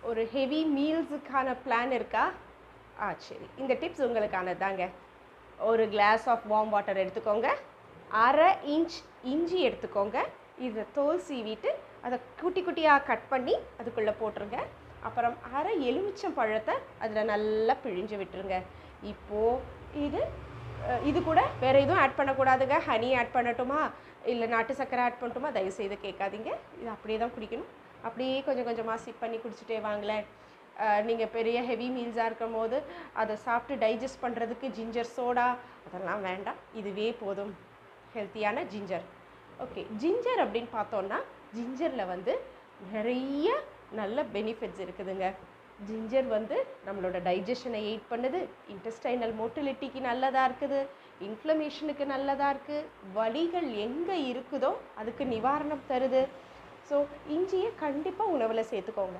ஒரு heavy மீல்ஸுக்கான plan இருக்கா? சரி, இந்த டிப்ஸ் உங்களுக்கானது தாங்க. ஒரு கிளாஸ் ஆஃப் வார்ம் வாட்டர் எடுத்துக்கோங்க, 1/2 இன்ச் இஞ்சி எடுத்துக்கோங்க, இதை தோல் சீவிட்டு அதை குட்டி குட்டியாக கட் பண்ணி அதுக்குள்ளே போட்டுருங்க. அப்புறம் 1/2 எலுமிச்சம் பழத்தை அதில் நல்லா பிழிஞ்சு விட்டுருங்க. இப்போது இது கூட வேறு எதுவும் ஆட் பண்ணக்கூடாதுங்க. ஹனி ஆட் பண்ணட்டுமா இல்லை நாட்டு சர்க்கரை ஆட் பண்ணட்டுமா தயவுசெய்து கேட்காதீங்க. இது அப்படியே தான் குடிக்கணும். அப்படியே கொஞ்சம் கொஞ்சமாக சிப் பண்ணி குடிச்சிட்டே வாங்களேன். நீங்கள் பெரிய ஹெவி மீல்ஸாக இருக்கும் போது அதை சாப்பிட்டு டைஜஸ்ட் பண்ணுறதுக்கு ஜிஞ்சர் சோடா அதெல்லாம் வேண்டாம், இதுவே போதும். ஹெல்த்தியான ஜிஞ்சர். ஓகே, ஜிஞ்சர் அப்படின்னு பார்த்தோன்னா ஜிஞ்சரில் வந்து நிறைய நல்ல பெனிஃபிட்ஸ் இருக்குதுங்க. ஜிஞ்சர் வந்து நம்மளோட டைஜஷனை எய்ட் பண்ணுது, இன்டெஸ்டைனல் மோட்டிலிட்டிக்கு நல்லதாக இருக்குது, இன்ஃப்ளமேஷனுக்கு நல்லதாக இருக்குது, வலிகள் எங்கே இருக்குதோ அதுக்கு நிவாரணம் தருது. ஸோ இஞ்சியை கண்டிப்பாக உணவில் சேர்த்துக்கோங்க.